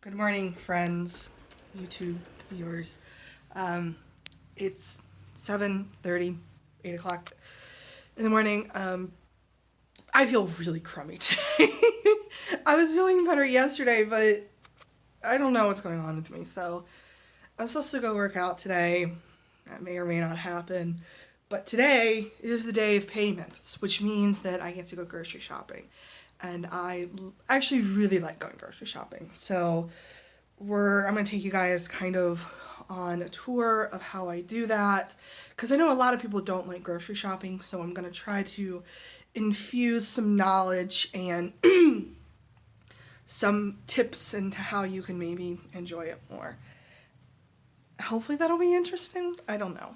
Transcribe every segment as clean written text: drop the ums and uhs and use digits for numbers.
Good morning, friends, YouTube viewers. It's 7:30, 8 o'clock in the morning. I feel really crummy today. I was feeling better yesterday, but I don't know what's going on with me. So I'm supposed to go work out today. That may or may not happen. But today is the day of payments, which means that I get to go grocery shopping. And I actually really like going grocery shopping. So I'm going to take you guys kind of on a tour of how I do that. Because I know a lot of people don't like grocery shopping. So I'm going to try to infuse some knowledge and some tips into how you can maybe enjoy it more. Hopefully that'll be interesting. I don't know.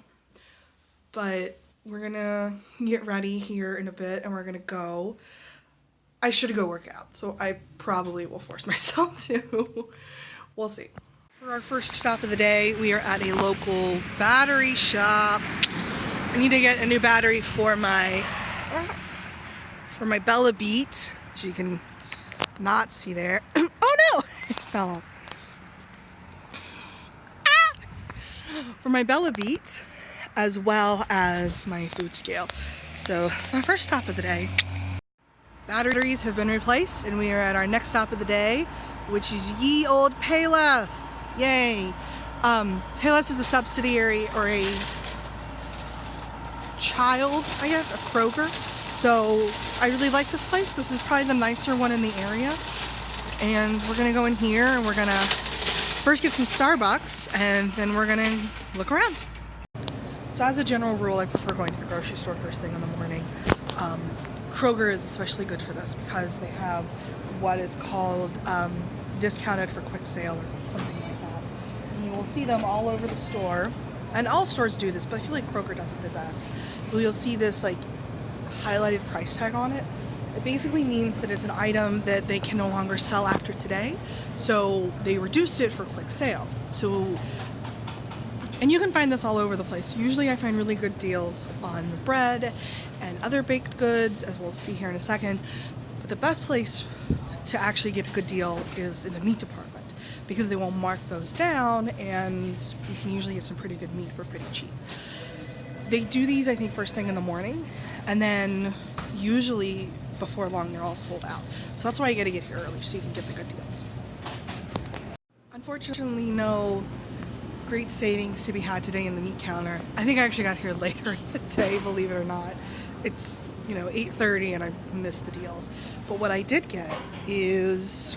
But we're going to get ready here in a bit and we're going to go. I should go work out, so I probably will force myself to. We'll see. For our first stop of the day, we are at a local battery shop. I need to get a new battery for my Bella Beat, as you can not see there. Oh no! It fell off. For my Bella Beat, as well as my food scale. So it's my first stop of the day. Batteries have been replaced and we are at our next stop of the day, which is ye old Payless. Yay! Payless is a subsidiary or a child, I guess, of Kroger. So I really like this place. This is probably the nicer one in the area. And we're gonna go in here and we're gonna first get some Starbucks and then we're gonna look around. So as a general rule, I prefer going to the grocery store first thing in the morning. Kroger is especially good for this because they have what is called discounted for quick sale or something like that. And you will see them all over the store. And all stores do this, but I feel like Kroger does it the best. You'll see this like highlighted price tag on it. It basically means that it's an item that they can no longer sell after today. So they reduced it for quick sale. And you can find this all over the place. Usually I find really good deals on bread and other baked goods, as we'll see here in a second. But the best place to actually get a good deal is in the meat department because they will mark those down and you can usually get some pretty good meat for pretty cheap. They do these, I think, first thing in the morning, and then usually before long they're all sold out. So that's why you gotta get here early so you can get the good deals. Unfortunately, no great savings to be had today in the meat counter. I think I actually got here later in the day, believe it or not. It's, 8:30 and I missed the deals. But what I did get is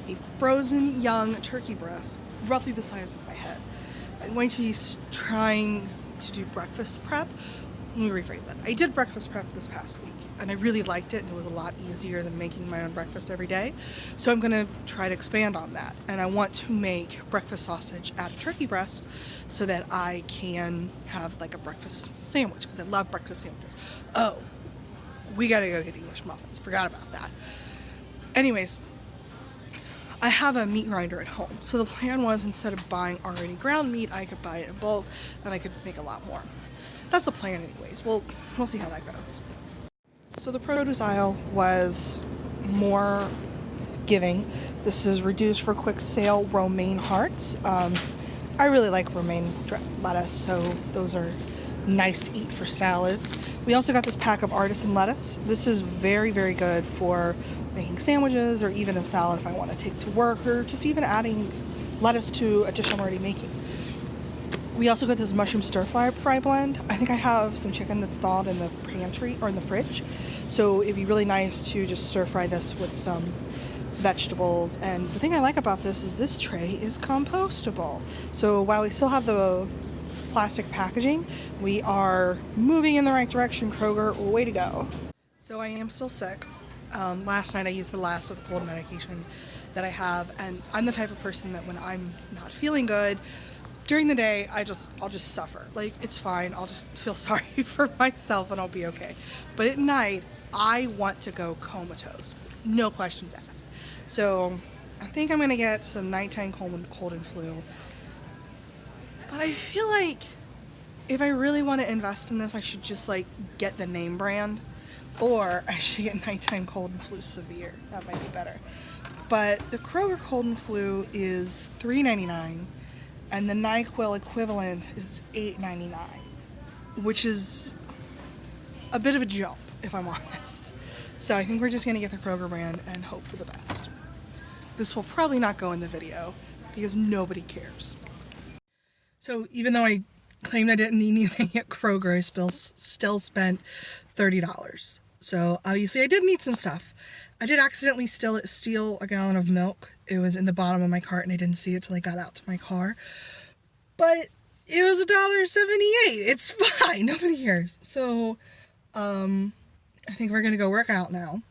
a frozen young turkey breast, roughly the size of my head. I'm going to be trying to do breakfast prep. Let me rephrase that. I did breakfast prep this past week and I really liked it and it was a lot easier than making my own breakfast every day. So I'm gonna try to expand on that. And I want to make breakfast sausage out of turkey breast so that I can have like a breakfast sandwich because I love breakfast sandwiches. Oh, we gotta go get English muffins. Forgot about that. Anyways, I have a meat grinder at home. So the plan was instead of buying already ground meat, I could buy it in bulk and I could make a lot more. That's the plan anyways. We'll see how that goes. So the produce aisle was more giving. This is reduced for quick sale romaine hearts. I really like romaine lettuce, so those are nice to eat for salads. We also got this pack of artisan lettuce. This is very, very good for making sandwiches or even a salad if I want to take to work or just even adding lettuce to a dish I'm already making. We also got this mushroom stir-fry blend. I think I have some chicken that's thawed in the pantry or in the fridge. So it'd be really nice to just stir-fry this with some vegetables. And the thing I like about this is this tray is compostable. So while we still have the plastic packaging, we are moving in the right direction, Kroger. Way to go. So I am still sick. Last night I used the last of the cold medication that I have. And I'm the type of person that when I'm not feeling good, during the day, I'll just suffer. Like, it's fine. I'll just feel sorry for myself and I'll be okay. But at night, I want to go comatose. No questions asked. So I think I'm going to get some nighttime cold and flu. But I feel like if I really want to invest in this, I should just get the name brand. Or I should get nighttime cold and flu severe. That might be better. but the Kroger Cold and Flu is $3.99 and the NyQuil equivalent is $8.99, which is a bit of a jump, if I'm honest. So I think we're just gonna get the Kroger brand and hope for the best. This will probably not go in the video because nobody cares. So even though I claimed I didn't need anything at Kroger, I still spent $30. So obviously I did need some stuff. I did accidentally steal a gallon of milk. It was in the bottom of my cart and I didn't see it till I got out to my car. But it was $1.78. It's fine. Nobody cares. So I think we're gonna go work out now.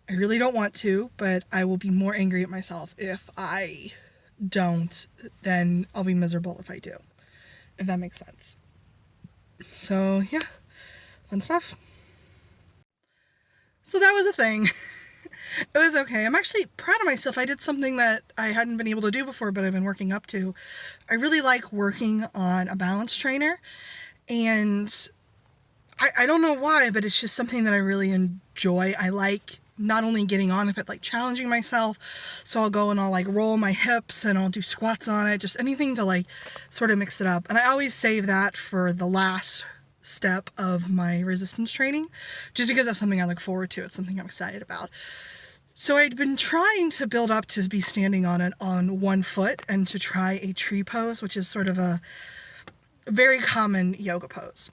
I really don't want to, but I will be more angry at myself if I don't, then I'll be miserable if I do. If that makes sense. So yeah, fun stuff. So that was a thing. It was okay. I'm actually proud of myself. I did something that I hadn't been able to do before, but I've been working up to. I really like working on a balance trainer, and I don't know why, but it's just something that I really enjoy. I like not only getting on it, but like challenging myself. So I'll go and I'll like roll my hips and I'll do squats on it, just anything to like sort of mix it up. And I always save that for the last step of my resistance training, just because that's something I look forward to. It's something I'm excited about. So I'd been trying to build up to be standing on it on one foot and to try a tree pose, which is sort of a very common yoga pose.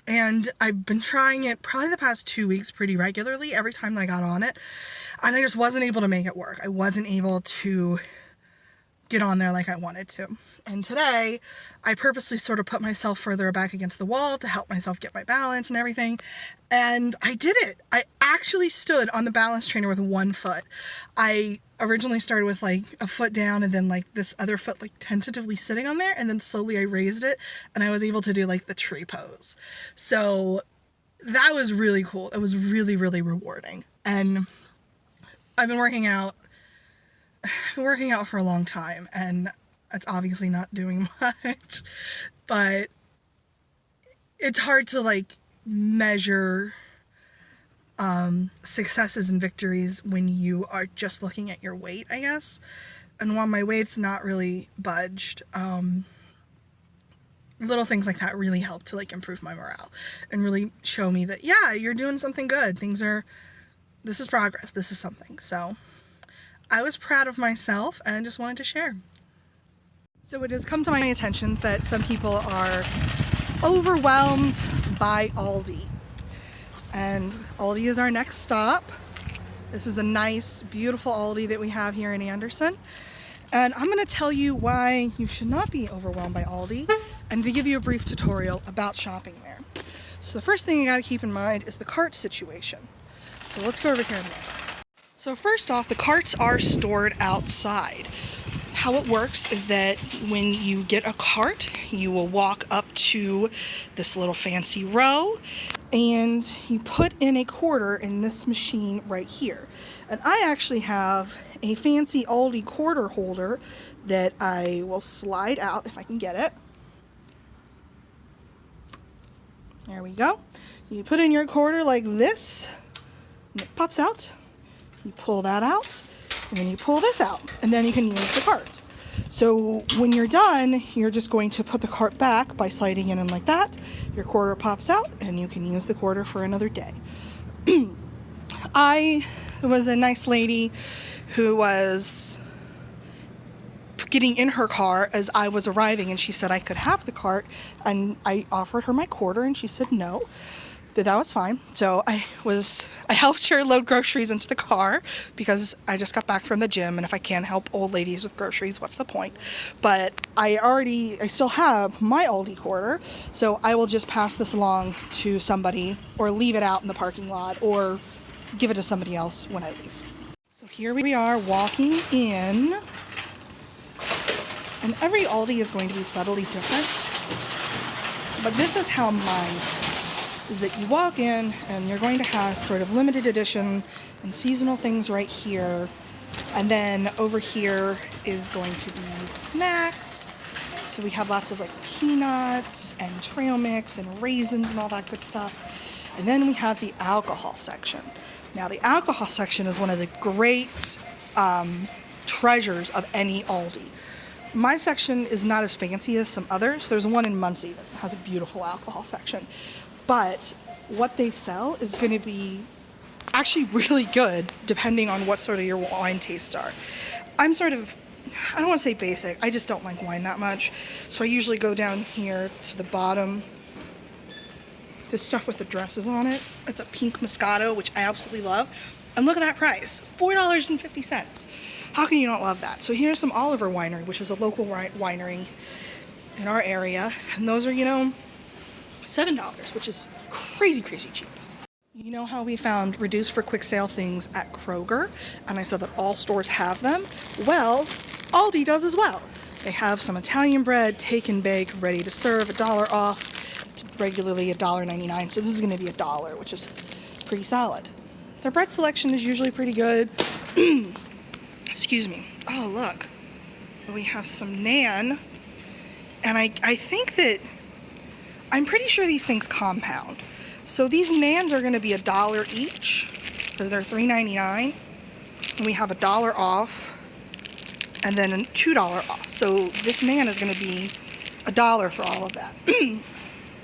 And I've been trying it probably the past 2 weeks pretty regularly every time that I got on it. And I just wasn't able to make it work. I wasn't able to get on there like I wanted to. And today, I purposely sort of put myself further back against the wall to help myself get my balance and everything. And I did it. I actually stood on the balance trainer with one foot. I originally started with like a foot down and then like this other foot like tentatively sitting on there, and then slowly I raised it and I was able to do like the tree pose. So that was really cool. It was really, really rewarding. And I've been working out for a long time, and it's obviously not doing much, but it's hard to like measure successes and victories when you are just looking at your weight, I guess. And while my weight's not really budged, little things like that really help to like improve my morale and really show me that, yeah, you're doing something good. This is progress. This is something. So I was proud of myself and just wanted to share. So it has come to my attention that some people are overwhelmed by Aldi. And Aldi is our next stop. This is a nice, beautiful Aldi that we have here in Anderson. And I'm going to tell you why you should not be overwhelmed by Aldi and to give you a brief tutorial about shopping there. So the first thing you got to keep in mind is the cart situation. So let's go over here and look. So first off, the carts are stored outside. How it works is that when you get a cart, you will walk up to this little fancy row and you put in a quarter in this machine right here. And I actually have a fancy Aldi quarter holder that I will slide out if I can get it. There we go. You put in your quarter like this, and it pops out. You pull that out, and then you pull this out, and then you can use the cart. So when you're done, you're just going to put the cart back by sliding in like that. Your quarter pops out, and you can use the quarter for another day. I was a nice lady who was getting in her car as I was arriving, and she said I could have the cart, and I offered her my quarter, and she said no, that was fine. So I helped her load groceries into the car because I just got back from the gym, and if I can't help old ladies with groceries, what's the point? But I still have my Aldi quarter, so I will just pass this along to somebody or leave it out in the parking lot or give it to somebody else when I leave. So here we are walking in, and every Aldi is going to be subtly different, but this is how mine is that you walk in and you're going to have sort of limited edition and seasonal things right here, and then over here is going to be snacks. So we have lots of like peanuts and trail mix and raisins and all that good stuff. And then we have the alcohol section. Now the alcohol section is one of the great treasures of any Aldi. My section is not as fancy as some others. There's one in Muncie that has a beautiful alcohol section. But what they sell is going to be actually really good depending on what sort of your wine tastes are. I'm sort of, I don't want to say basic, I just don't like wine that much. So I usually go down here to the bottom. This stuff with the dresses on it, it's a pink Moscato, which I absolutely love. And look at that price, $4.50. How can you not love that? So here's some Oliver Winery, which is a local winery in our area. And those are, you know, $7, which is crazy, crazy cheap. You know how we found reduced for quick sale things at Kroger? And I said that all stores have them? Well, Aldi does as well. They have some Italian bread, take and bake, ready to serve, $1 off. It's regularly $1.99, so this is going to be $1, which is pretty solid. Their bread selection is usually pretty good. Excuse me. Oh, look. We have some naan. And I think that, I'm pretty sure these things compound. So these naans are going to be $1 each, because they're $3.99. And we have $1 off, and then a $2 off. So this naan is going to be $1 for all of that.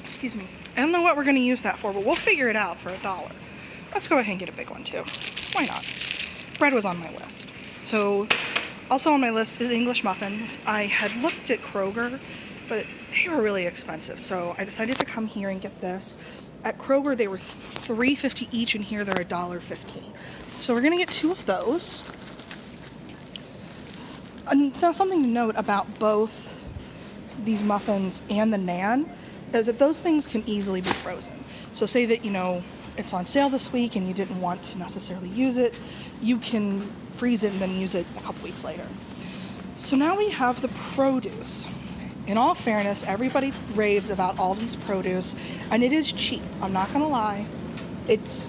Excuse me. I don't know what we're going to use that for, but we'll figure it out for $1. Let's go ahead and get a big one too. Why not? Bread was on my list. So also on my list is English muffins. I had looked at Kroger, but they were really expensive. So I decided to come here and get this. At Kroger, they were $3.50 each, and here they're $1.15. So we're gonna get 2 of those. And something to note about both these muffins and the naan is that those things can easily be frozen. So say that, you know, it's on sale this week and you didn't want to necessarily use it, you can freeze it and then use it a couple weeks later. So now we have the produce. In all fairness, everybody raves about Aldi's produce, and it is cheap. I'm not gonna lie. It's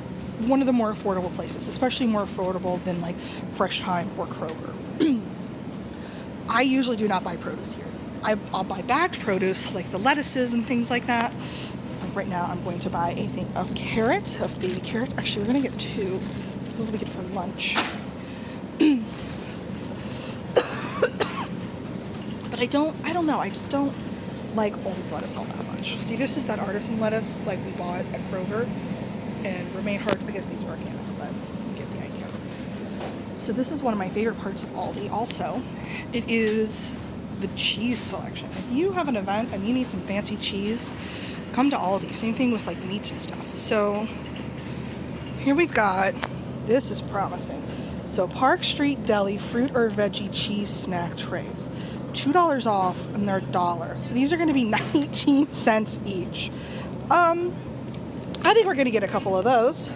one of the more affordable places, especially more affordable than like Fresh Thyme or Kroger. I usually do not buy produce here. I'll buy bagged produce, like the lettuces and things like that. Like right now, I'm going to buy a thing of carrot, of baby carrot. Actually, we're gonna get 2. This will be good for lunch. But I don't know, I just don't like Aldi's lettuce all that much. See, this is that artisan lettuce like we bought at Kroger, and Romaine Hearts, I guess these are organic, but you get the idea. So this is one of my favorite parts of Aldi also. It is the cheese selection. If you have an event and you need some fancy cheese, come to Aldi. Same thing with like meats and stuff. So here we've got, this is promising. So Park Street Deli fruit or veggie cheese snack trays. $2 off, and they're $1. So these are going to be 19 cents each. I think we're going to get a couple of those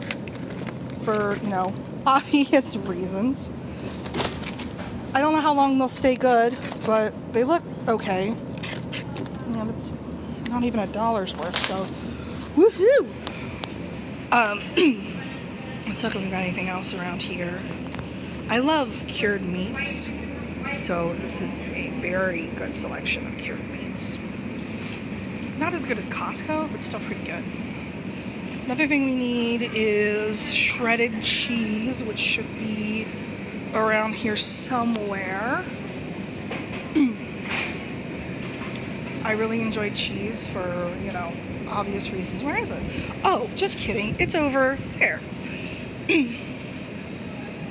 for, you know, obvious reasons. I don't know how long they'll stay good, but they look okay. And it's not even $1's worth, so woohoo! Let's look if we've got anything else around here. I love cured meats. So this is a very good selection of cured meats. Not as good as Costco, but still pretty good. Another thing we need is shredded cheese, which should be around here somewhere. I really enjoy cheese for, you know, obvious reasons. Where is it? Oh, just kidding. It's over there.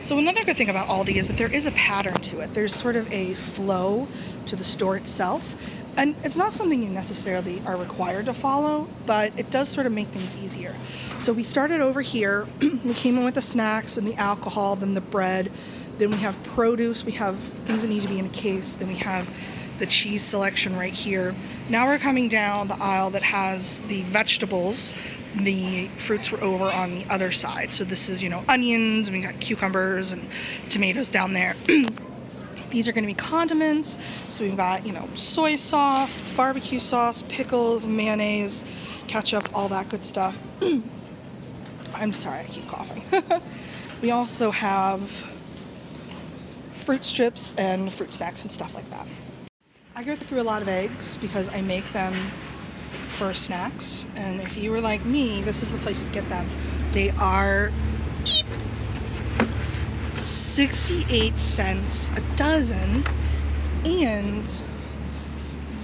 So another good thing about Aldi is that there is a pattern to it. There's sort of a flow to the store itself. And it's not something you necessarily are required to follow, but it does sort of make things easier. So we started over here. We came in with the snacks and the alcohol, then the bread. Then we have produce. We have things that need to be in a case. Then we have the cheese selection right here. Now we're coming down the aisle that has the vegetables. The fruits were over on the other side. So this is, you know, onions, and we got cucumbers and tomatoes down there. These are going to be condiments. So we've got, you know, soy sauce, barbecue sauce, pickles, mayonnaise, ketchup, all that good stuff. I'm sorry, I keep coughing. We also have fruit strips and fruit snacks and stuff like that. I go through a lot of eggs because I make them for snacks, and if you were like me, this is the place to get them. They are so 68 cents a dozen, and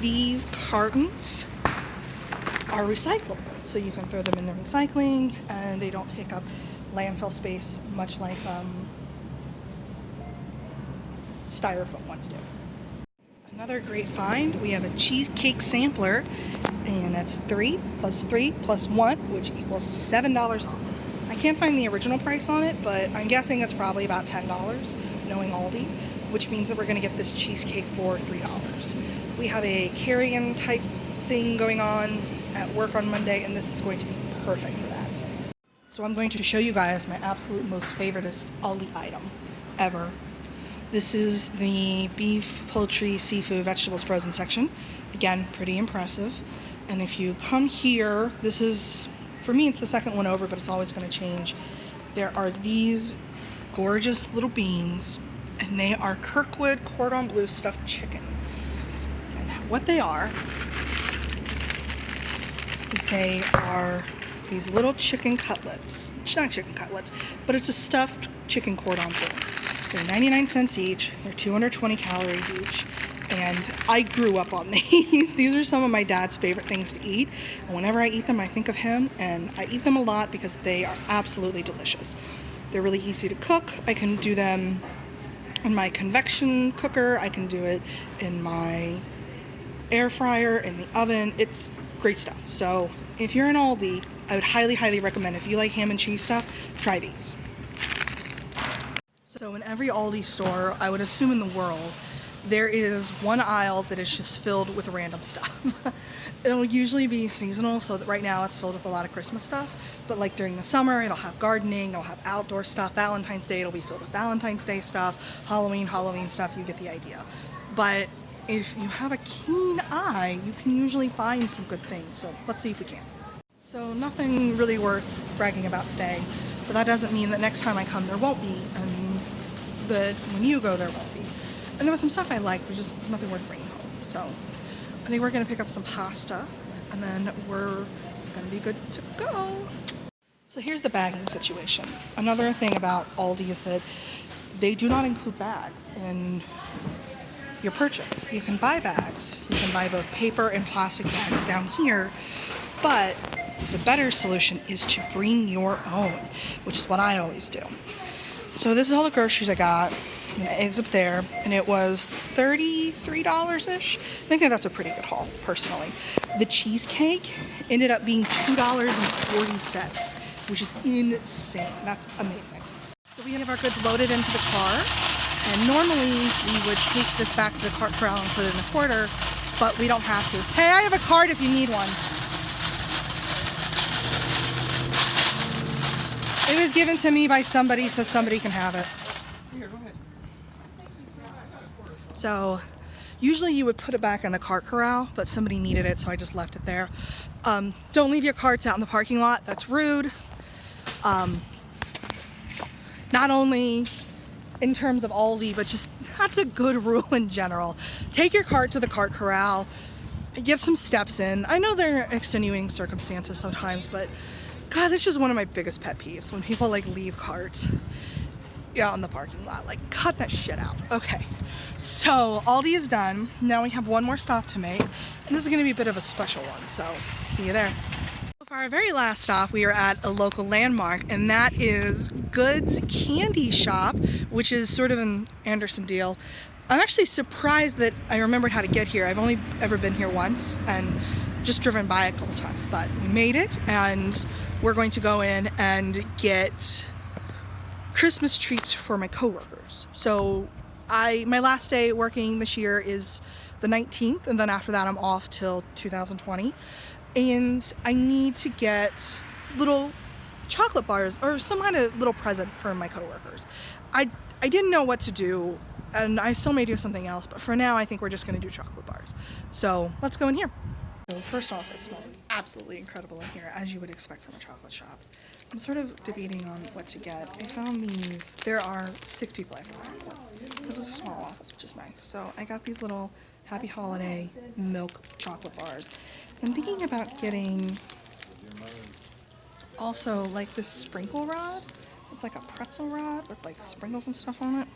these cartons are recyclable, so you can throw them in the recycling and they don't take up landfill space, much like styrofoam ones do. Another great find, we have a cheesecake sampler, and that's 3 plus 3 plus 1, which equals $7 off. I can't find the original price on it, but I'm guessing it's probably about $10, knowing Aldi, which means that we're going to get this cheesecake for $3. We have a carry-in type thing going on at work on Monday, and this is going to be perfect for that. So I'm going to show you guys my absolute most favoriteest Aldi item ever. This is the beef, poultry, seafood, vegetables, frozen section. Again, pretty impressive. And if you come here, this is, for me, it's the second one over, but it's always going to change. There are these gorgeous little beans, and they are Kirkwood cordon bleu stuffed chicken. And what they are is they are these little chicken cutlets. It's not chicken cutlets, but it's a stuffed chicken cordon bleu. They're 99 cents each. They're 220 calories each. And I grew up on these. These are some of my dad's favorite things to eat. And whenever I eat them, I think of him, and I eat them a lot because they are absolutely delicious. They're really easy to cook. I can do them in my convection cooker. I can do it in my air fryer, in the oven. It's great stuff. So if you're in Aldi, I would highly, highly recommend, if you like ham and cheese stuff, try these. So in every Aldi store, I would assume in the world, there is one aisle that is just filled with random stuff. It'll usually be seasonal, so that right now it's filled with a lot of Christmas stuff. But like during the summer, it'll have gardening, it'll have outdoor stuff. Valentine's Day, it'll be filled with Valentine's Day stuff. Halloween stuff, you get the idea. But if you have a keen eye, you can usually find some good things. So let's see if we can. So nothing really worth bragging about today, but that doesn't mean that next time I come there won't be, and that when you go there won't be. And there was some stuff I liked, but just nothing worth bringing home. So I think we're gonna pick up some pasta, and then we're gonna be good to go. So here's the bagging situation. Another thing about Aldi is that they do not include bags in your purchase. You can buy bags. You can buy both paper and plastic bags down here, but the better solution is to bring your own, which is what I always do. So this is all the groceries I got, and the eggs up there, and it was $33-ish. I think that's a pretty good haul, personally. The cheesecake ended up being $2.40, which is insane. That's amazing. So we have our goods loaded into the car, and normally we would take this back to the cart corral and put it in a quarter, but we don't have to. Hey, I have a cart if you need one. It was given to me by somebody, so somebody can have it. Here, go ahead. So, usually you would put it back in the cart corral, but somebody needed it, so I just left it there. Don't leave your carts out in the parking lot. That's rude. Not only in terms of Aldi, but just that's a good rule in general. Take your cart to the cart corral, get some steps in. I know there are extenuating circumstances sometimes, but God, that's just one of my biggest pet peeves, when people like leave carts out in the parking lot. Like, cut that shit out. Okay, so Aldi is done. Now we have one more stop to make, and this is going to be a bit of a special one, so see you there. For our very last stop, we are at a local landmark, and that is Goods Candy Shop, which is sort of an Anderson deal. I'm actually surprised that I remembered how to get here. I've only ever been here once and just driven by a couple times, but we made it, and we're going to go in and get Christmas treats for my coworkers. So my last day working this year is the 19th, and then after that I'm off till 2020. And I need to get little chocolate bars or some kind of little present for my coworkers. I didn't know what to do, and I still may do something else, but for now I think we're just going to do chocolate bars. So let's go in here. So first off, it smells absolutely incredible in here, as you would expect from a chocolate shop. I'm sort of debating on what to get. I found these. There are 6 people I have to work. This is a small office, which is nice. So I got these little Happy Holiday milk chocolate bars. I'm thinking about getting also like this sprinkle rod, It's like a pretzel rod with like sprinkles and stuff on it.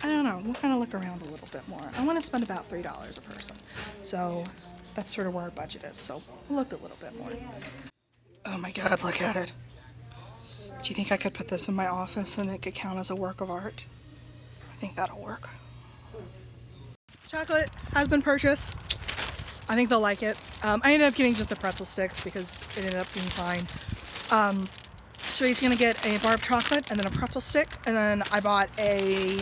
I don't know. We'll kind of look around a little bit more. I want to spend about $3 a person. So that's sort of where our budget is. So we'll look a little bit more. Oh my God, look at it. Do you think I could put this in my office and it could count as a work of art? I think that'll work. Chocolate has been purchased. I think they'll like it. I ended up getting just the pretzel sticks because it ended up being fine. So he's gonna get a bar of chocolate and then a pretzel stick, and then I bought a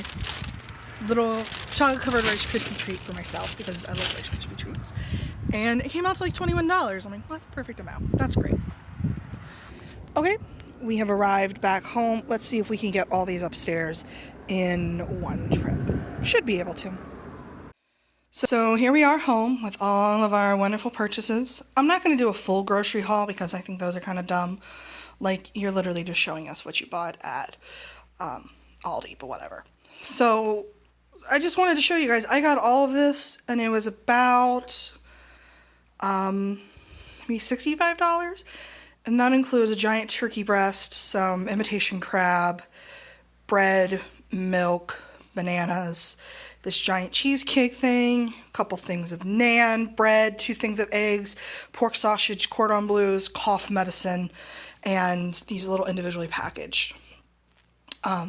little chocolate covered Rice Krispie treat for myself because I love Rice Krispie treats. And it came out to like $21. I'm like, well, that's the perfect amount. That's great. Okay, we have arrived back home. Let's see if we can get all these upstairs in one trip. Should be able to. So here we are home with all of our wonderful purchases. I'm not going to do a full grocery haul because I think those are kind of dumb. Like, you're literally just showing us what you bought at Aldi, but whatever. So I just wanted to show you guys. I got all of this, and it was about maybe $65. And that includes a giant turkey breast, some imitation crab, bread, milk, bananas, this giant cheesecake thing, a couple things of naan, bread, 2 things of eggs, pork sausage, cordon bleus, cough medicine, and these little individually packaged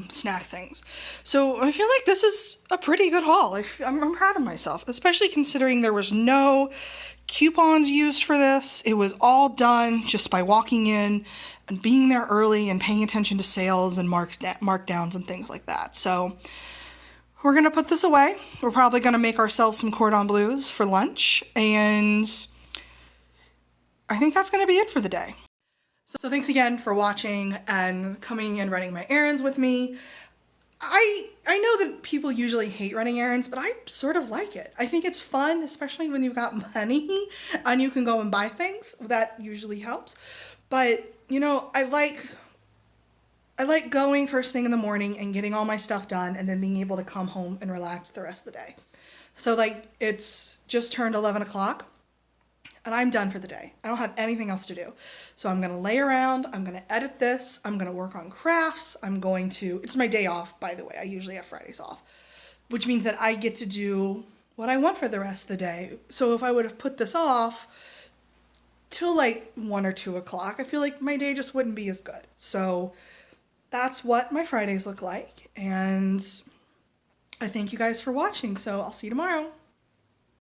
snack things. So I feel like this is a pretty good haul. I'm proud of myself, especially considering there was no coupons used for this. It was all done just by walking in and being there early and paying attention to sales and markdowns and things like that. So we're going to put this away. We're probably going to make ourselves some cordon bleus for lunch, and I think that's going to be it for the day. So thanks again for watching and coming and running my errands with me. I know that people usually hate running errands, but I sort of like it. I think it's fun, especially when you've got money and you can go and buy things. That usually helps. But, you know, I like going first thing in the morning and getting all my stuff done and then being able to come home and relax the rest of the day. So like, it's just turned 11 o'clock and I'm done for the day. I don't have anything else to do. So I'm gonna lay around, I'm gonna edit this, I'm gonna work on crafts, it's my day off, by the way. I usually have Fridays off, which means that I get to do what I want for the rest of the day. So if I would have put this off till like 1 or 2 o'clock, I feel like my day just wouldn't be as good. So that's what my Fridays look like, and I thank you guys for watching, so I'll see you tomorrow.